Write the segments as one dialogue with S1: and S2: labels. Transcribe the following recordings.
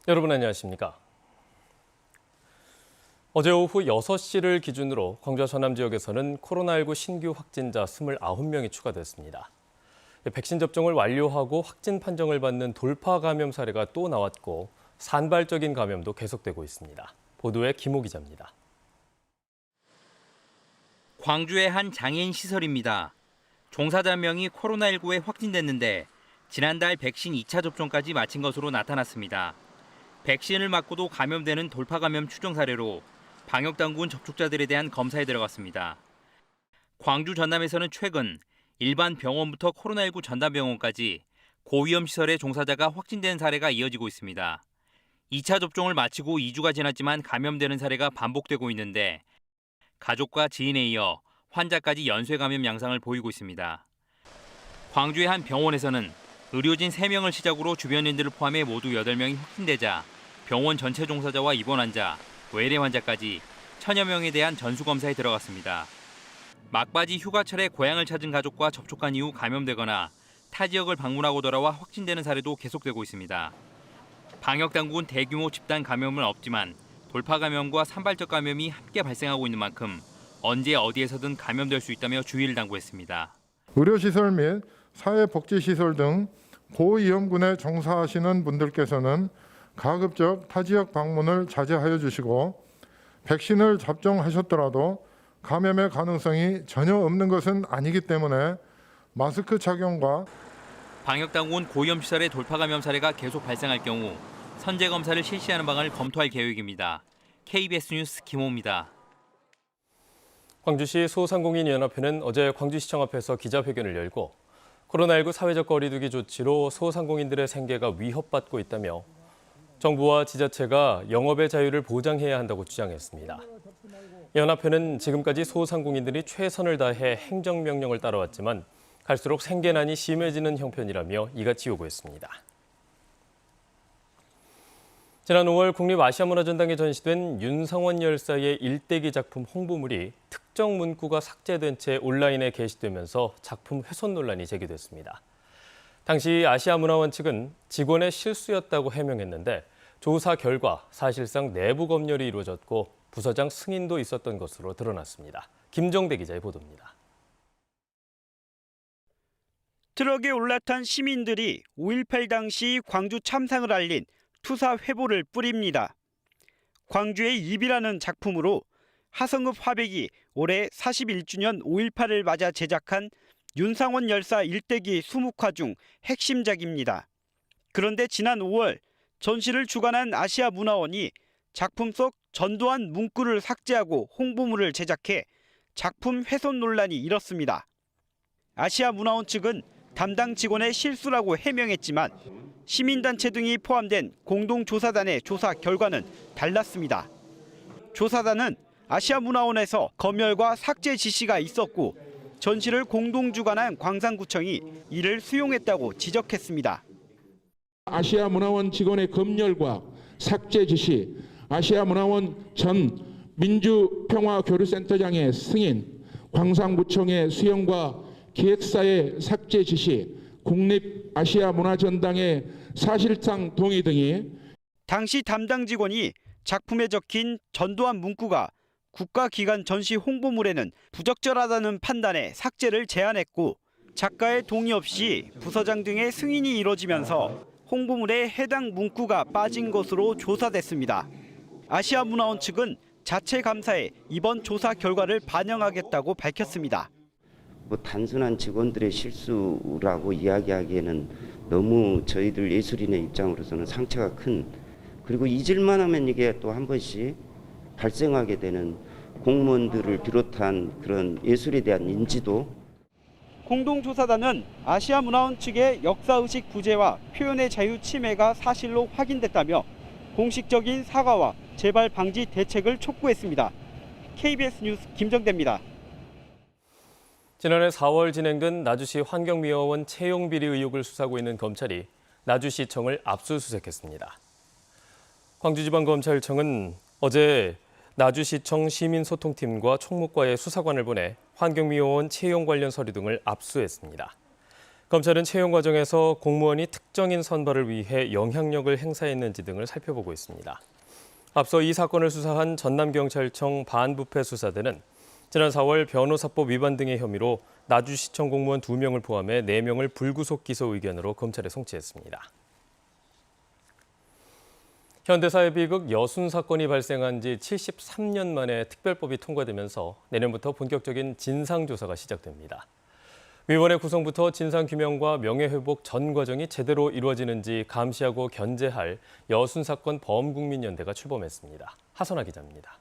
S1: 여러분 안녕하십니까? 어제 오후 6시를 기준으로 광주와 전남 지역에서는 코로나19 신규 확진자 29명이 추가됐습니다. 백신 접종을 완료하고 확진 판정을 받는 돌파 감염 사례가 또 나왔고 산발적인 감염도 계속되고 있습니다. 보도에 김호 기자입니다.
S2: 광주의 한 장애인 시설입니다. 종사자 한 명이 코로나19에 확진됐는데 지난달 백신 2차 접종까지 마친 것으로 나타났습니다. 백신을 맞고도 감염되는 돌파 감염 추정 사례로 방역당국은 접촉자들에 대한 검사에 들어갔습니다. 광주 전남에서는 최근 일반 병원부터 코로나19 전담병원까지 고위험 시설의 종사자가 확진된 사례가 이어지고 있습니다. 2차 접종을 마치고 2주가 지났지만 감염되는 사례가 반복되고 있는데 가족과 지인에 이어 환자까지 연쇄 감염 양상을 보이고 있습니다. 광주의 한 병원에서는 의료진 3명을 시작으로 주변인들을 포함해 모두 8명이 확진되자 병원 전체 종사자와 입원 환자, 외래 환자까지 1000여 명에 대한 전수검사에 들어갔습니다. 막바지 휴가철에 고향을 찾은 가족과 접촉한 이후 감염되거나 타 지역을 방문하고 돌아와 확진되는 사례도 계속되고 있습니다. 방역당국은 대규모 집단 감염은 없지만 돌파 감염과 산발적 감염이 함께 발생하고 있는 만큼 언제 어디에서든 감염될 수 있다며 주의를 당부했습니다.
S3: 의료시설 및 사회복지시설 등 고위험군에 종사하시는 분들께서는 가급적 타 지역 방문을 자제하여 주시고 백신을 접종하셨더라도 감염의 가능성이 전혀 없는 것은 아니기 때문에 마스크 착용과
S2: 방역당국은 고위험 시설의 돌파 감염 사례가 계속 발생할 경우 선제 검사를 실시하는 방안을 검토할 계획입니다. KBS 뉴스 김호입니다.
S1: 광주시 소상공인연합회는 어제 광주시청 앞에서 기자회견을 열고 코로나19 사회적 거리두기 조치로 소상공인들의 생계가 위협받고 있다며 정부와 지자체가 영업의 자유를 보장해야 한다고 주장했습니다. 연합회는 지금까지 소상공인들이 최선을 다해 행정명령을 따라왔지만 갈수록 생계난이 심해지는 형편이라며 이같이 요구했습니다. 지난 5월 국립아시아문화전당에 전시된 윤상원 열사의 일대기 작품 홍보물이 특정 문구가 삭제된 채 온라인에 게시되면서 작품 훼손 논란이 제기됐습니다. 당시 아시아문화원 측은 직원의 실수였다고 해명했는데 조사 결과 사실상 내부 검열이 이루어졌고 부서장 승인도 있었던 것으로 드러났습니다. 김정대 기자의 보도입니다.
S4: 트럭에 올라탄 시민들이 5.18 당시 광주 참상을 알린 투사 회보를 뿌립니다. 광주의 입이라는 작품으로 하성읍 화백이 올해 41주년 5.18을 맞아 제작한 윤상원 열사 일대기 수묵화 중 핵심작입니다. 그런데 지난 5월 전시를 주관한 아시아문화원이 작품 속 전두환 문구를 삭제하고 홍보물을 제작해 작품 훼손 논란이 일었습니다. 아시아문화원 측은 담당 직원의 실수라고 해명했지만 시민단체 등이 포함된 공동조사단의 조사 결과는 달랐습니다. 조사단은 아시아문화원에서 검열과 삭제 지시가 있었고 전시를 공동주관한 광산구청이 이를 수용했다고 지적했습니다.
S5: 아시아문화원 직원의 검열과 삭제 지시, 아시아문화원 전 민주평화교류센터장의 승인, 광산구청의 수용과 기획사의 삭제 지시, 국립아시아문화전당의 사실상 동의 등이
S4: 당시 담당 직원이 작품에 적힌 전두환 문구가 국가기관 전시 홍보물에는 부적절하다는 판단에 삭제를 제안했고 작가의 동의 없이 부서장 등의 승인이 이뤄지면서 홍보물에 해당 문구가 빠진 것으로 조사됐습니다. 아시아문화원 측은 자체 감사에 이번 조사 결과를 반영하겠다고 밝혔습니다.
S6: 단순한 직원들의 실수라고 이야기하기에는 너무 저희들 예술인의 입장으로서는 상처가 큰, 그리고 잊을만 하면 이게 또 한 번씩 발생하게 되는 공무원들을 비롯한 그런 예술에 대한 인지도.
S4: 공동조사단은 아시아문화원 측의 역사의식 부재와 표현의 자유 침해가 사실로 확인됐다며 공식적인 사과와 재발 방지 대책을 촉구했습니다. KBS 뉴스 김정대입니다.
S1: 지난해 4월 진행된 나주시 환경미화원 채용 비리 의혹을 수사하고 있는 검찰이 나주시청을 압수수색했습니다. 광주지방검찰청은 어제 나주시청 시민소통팀과 총무과에 수사관을 보내 환경미화원 채용 관련 서류 등을 압수했습니다. 검찰은 채용 과정에서 공무원이 특정인 선발을 위해 영향력을 행사했는지 등을 살펴보고 있습니다. 앞서 이 사건을 수사한 전남경찰청 반부패 수사대는 지난 4월 변호사법 위반 등의 혐의로 나주시청 공무원 2명을 포함해 4명을 불구속 기소 의견으로 검찰에 송치했습니다. 현대사의 비극 여순 사건이 발생한 지 73년 만에 특별법이 통과되면서 내년부터 본격적인 진상조사가 시작됩니다. 위원회 구성부터 진상규명과 명예회복 전 과정이 제대로 이루어지는지 감시하고 견제할 여순 사건 범국민연대가 출범했습니다. 하선아 기자입니다.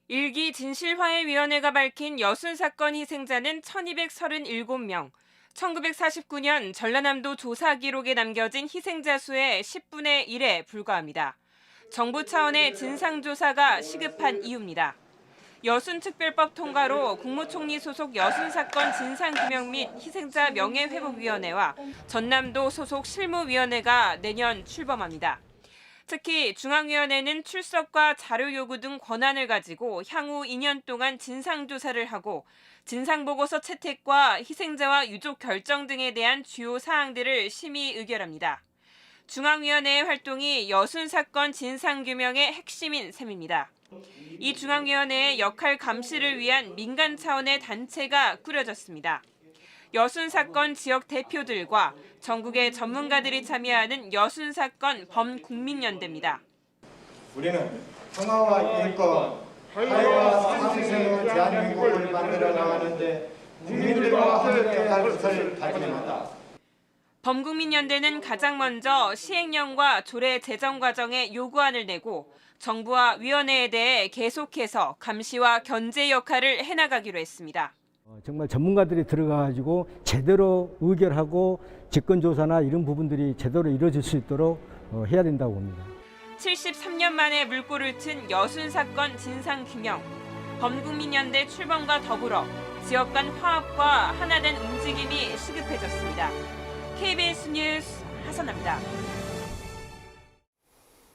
S7: 일기 진실화해위원회가 밝힌 여순 사건 희생자는 1237명, 1949년 전라남도 조사 기록에 남겨진 희생자 수의 10분의 1에 불과합니다. 정부 차원의 진상조사가 시급한 이유입니다. 여순특별법 통과로 국무총리 소속 여순 사건 진상규명 및 희생자 명예회복위원회와 전남도 소속 실무위원회가 내년 출범합니다. 특히 중앙위원회는 출석과 자료 요구 등 권한을 가지고 향후 2년 동안 진상조사를 하고 진상보고서 채택과 희생자와 유족 결정 등에 대한 주요 사항들을 심의 의결합니다. 중앙위원회의 활동이 여순 사건 진상규명의 핵심인 셈입니다. 이 중앙위원회의 역할 감시를 위한 민간 차원의 단체가 꾸려졌습니다. 여순 사건 지역 대표들과 전국의 전문가들이 참여하는 여순 사건 범국민연대입니다.
S8: 우리는 평화와 인권, 화해와 상생의 대한민국을 만들어 나가는데 국민들과 함께할 것을 다짐한다.
S7: 범국민연대는 가장 먼저 시행령과 조례 제정 과정에 요구안을 내고 정부와 위원회에 대해 계속해서 감시와 견제 역할을 해나가기로 했습니다.
S9: 정말 전문가들이 들어가가지고 제대로 의결하고 직권조사나 이런 부분들이 제대로 이루어질 수 있도록 해야 된다고 봅니다.
S7: 73년 만에 물꼬를 튼 여순 사건 진상규명, 범국민연대 출범과 더불어 지역 간 화합과 하나된 움직임이 시급해졌습니다. KBS 뉴스 하선아입니다.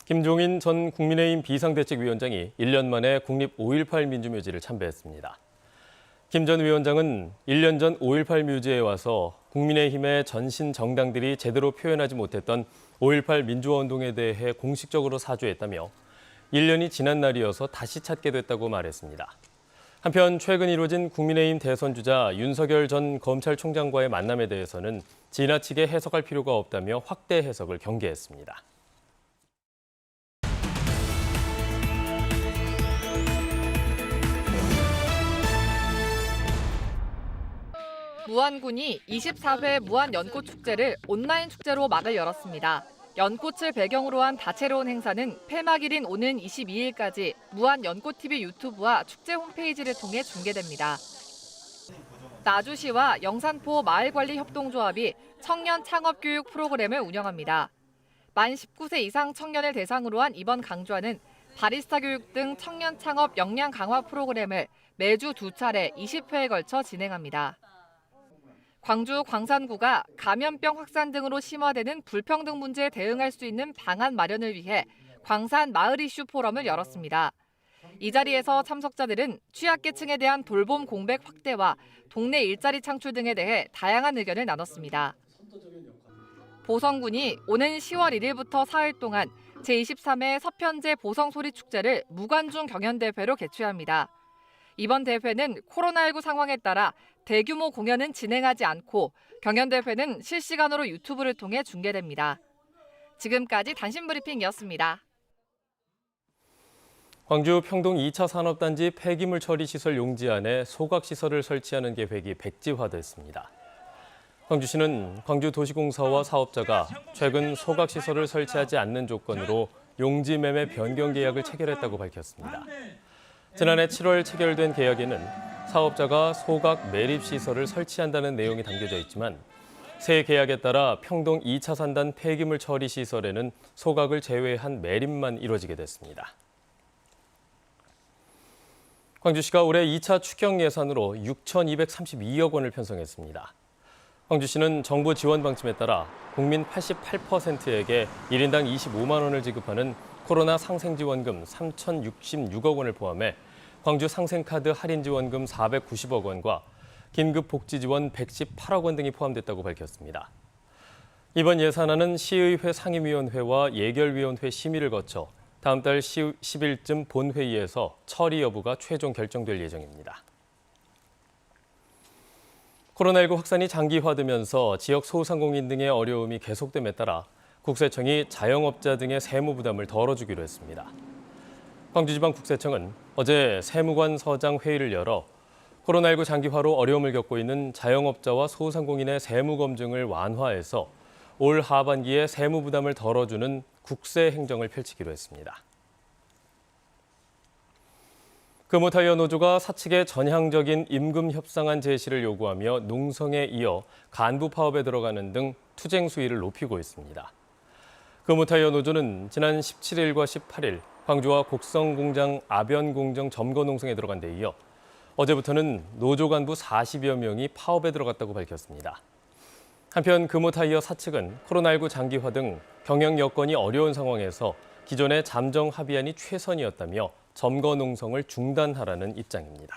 S1: 김종인 전 국민의힘 비상대책위원장이 1년 만에 국립 5.18 민주묘지를 참배했습니다. 김 전 위원장은 1년 전 5.18 묘지에 와서 국민의힘의 전신 정당들이 제대로 표현하지 못했던 5.18 민주화운동에 대해 공식적으로 사죄했다며 1년이 지난 날이어서 다시 찾게 됐다고 말했습니다. 한편 최근 이루어진 국민의힘 대선 주자 윤석열 전 검찰총장과의 만남에 대해서는 지나치게 해석할 필요가 없다며 확대 해석을 경계했습니다.
S10: 무안군이 24회 무안연꽃축제를 온라인 축제로 막을 열었습니다. 연꽃을 배경으로 한 다채로운 행사는 폐막일인 오는 22일까지 무안연꽃TV 유튜브와 축제 홈페이지를 통해 중계됩니다. 나주시와 영산포 마을관리협동조합이 청년 창업교육 프로그램을 운영합니다. 만 19세 이상 청년을 대상으로 한 이번 강좌는 바리스타 교육 등 청년 창업 역량 강화 프로그램을 매주 2차례 20회에 걸쳐 진행합니다. 광주 광산구가 감염병 확산 등으로 심화되는 불평등 문제에 대응할 수 있는 방안 마련을 위해 광산 마을 이슈 포럼을 열었습니다. 이 자리에서 참석자들은 취약계층에 대한 돌봄 공백 확대와 동네 일자리 창출 등에 대해 다양한 의견을 나눴습니다. 보성군이 오는 10월 1일부터 4일 동안 제23회 서편제 보성소리축제를 무관중 경연대회로 개최합니다. 이번 대회는 코로나19 상황에 따라 대규모 공연은 진행하지 않고 경연대회는 실시간으로 유튜브를 통해 중계됩니다. 지금까지 단신브리핑이었습니다.
S1: 광주 평동 2차 산업단지 폐기물 처리 시설 용지 안에 소각시설을 설치하는 계획이 백지화됐습니다. 광주시는 광주도시공사와 사업자가 최근 소각시설을 설치하지 않는 조건으로 용지 매매 변경 계약을 체결했다고 밝혔습니다. 지난해 7월 체결된 계약에는 사업자가 소각 매립시설을 설치한다는 내용이 담겨져 있지만 새 계약에 따라 평동 2차 산단 폐기물 처리 시설에는 소각을 제외한 매립만 이뤄지게 됐습니다. 광주시가 올해 2차 추경 예산으로 6,232억 원을 편성했습니다. 광주시는 정부 지원 방침에 따라 국민 88%에게 1인당 25만 원을 지급하는 코로나 상생지원금 3,066억 원을 포함해 광주 상생카드 할인지원금 490억 원과 긴급 복지 지원 118억 원 등이 포함됐다고 밝혔습니다. 이번 예산안은 시의회 상임위원회와 예결위원회 심의를 거쳐 다음 달 10일쯤 본회의에서 처리 여부가 최종 결정될 예정입니다. 코로나19 확산이 장기화되면서 지역 소상공인 등의 어려움이 계속됨에 따라 국세청이 자영업자 등의 세무 부담을 덜어주기로 했습니다. 광주지방국세청은 어제 세무관 서장 회의를 열어 코로나19 장기화로 어려움을 겪고 있는 자영업자와 소상공인의 세무 검증을 완화해서 올 하반기에 세무 부담을 덜어주는 국세 행정을 펼치기로 했습니다. 금호타이어 노조가 사측의 전향적인 임금 협상안 제시를 요구하며 농성에 이어 간부 파업에 들어가는 등 투쟁 수위를 높이고 있습니다. 금호타이어 노조는 지난 17일과 18일 광주와 곡성공장 아변공정 점거농성에 들어간 데 이어 어제부터는 노조 간부 40여 명이 파업에 들어갔다고 밝혔습니다. 한편 금호타이어 사측은 코로나19 장기화 등 경영 여건이 어려운 상황에서 기존의 잠정 합의안이 최선이었다며 점거 농성을 중단하라는 입장입니다.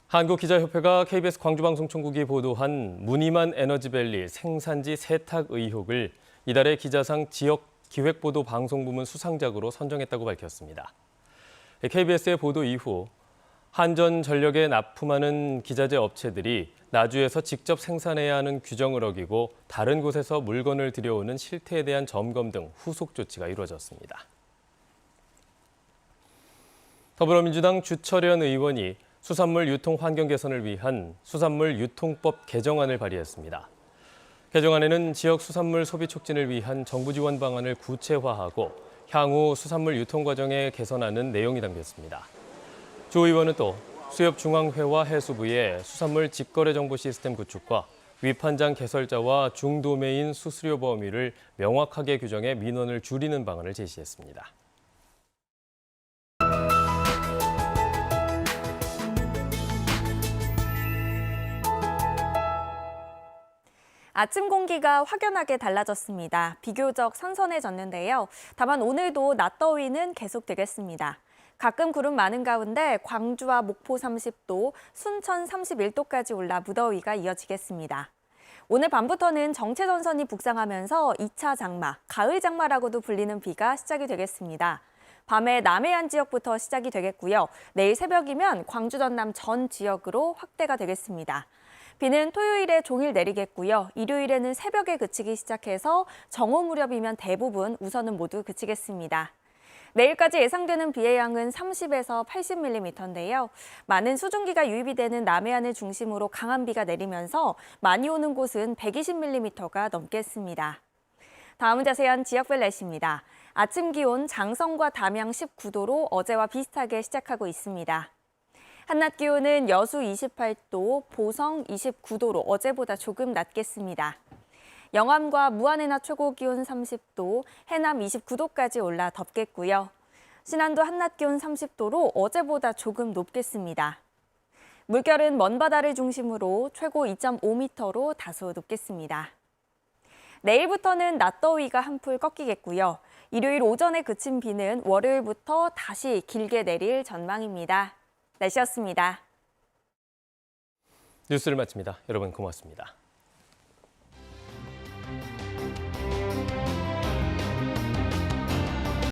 S1: 한국기자협회가 KBS 광주방송총국이 보도한 무늬만 에너지밸리 생산지 세탁 의혹을 이달의 기자상 지역기획보도 방송부문 수상작으로 선정했다고 밝혔습니다. KBS의 보도 이후 한전전력에 납품하는 기자재 업체들이 나주에서 직접 생산해야 하는 규정을 어기고 다른 곳에서 물건을 들여오는 실태에 대한 점검 등 후속 조치가 이루어졌습니다. 더불어민주당 주철현 의원이 수산물 유통 환경 개선을 위한 수산물 유통법 개정안을 발의했습니다. 개정안에는 지역 수산물 소비 촉진을 위한 정부 지원 방안을 구체화하고 향후 수산물 유통 과정에 개선하는 내용이 담겼습니다. 조 의원은 또 수협중앙회와 해수부의 수산물 직거래 정보 시스템 구축과 위판장 개설자와 중도매인 수수료 범위를 명확하게 규정해 민원을 줄이는 방안을 제시했습니다.
S11: 아침 공기가 확연하게 달라졌습니다. 비교적 선선해졌는데요. 다만 오늘도 낮더위는 계속되겠습니다. 가끔 구름 많은 가운데 광주와 목포 30도, 순천 31도까지 올라 무더위가 이어지겠습니다. 오늘 밤부터는 정체전선이 북상하면서 2차 장마, 가을 장마라고도 불리는 비가 시작이 되겠습니다. 밤에 남해안 지역부터 시작이 되겠고요. 내일 새벽이면 광주 전남 전 지역으로 확대가 되겠습니다. 비는 토요일에 종일 내리겠고요. 일요일에는 새벽에 그치기 시작해서 정오 무렵이면 대부분 우선은 모두 그치겠습니다. 내일까지 예상되는 비의 양은 30에서 80mm인데요. 많은 수증기가 유입이 되는 남해안을 중심으로 강한 비가 내리면서 많이 오는 곳은 120mm가 넘겠습니다. 다음은 자세한 지역별 날씨입니다. 아침 기온 장성과 담양 19도로 어제와 비슷하게 시작하고 있습니다. 한낮 기온은 여수 28도, 보성 29도로 어제보다 조금 낮겠습니다. 영암과 무안의 낮 최고 기온 30도, 해남 29도까지 올라 덥겠고요. 신안도 한낮 기온 30도로 어제보다 조금 높겠습니다. 물결은 먼바다를 중심으로 최고 2.5m로 다소 높겠습니다. 내일부터는 낮더위가 한풀 꺾이겠고요. 일요일 오전에 그친 비는 월요일부터 다시 길게 내릴 전망입니다. 날씨였습니다.
S1: 뉴스를 마칩니다. 여러분 고맙습니다.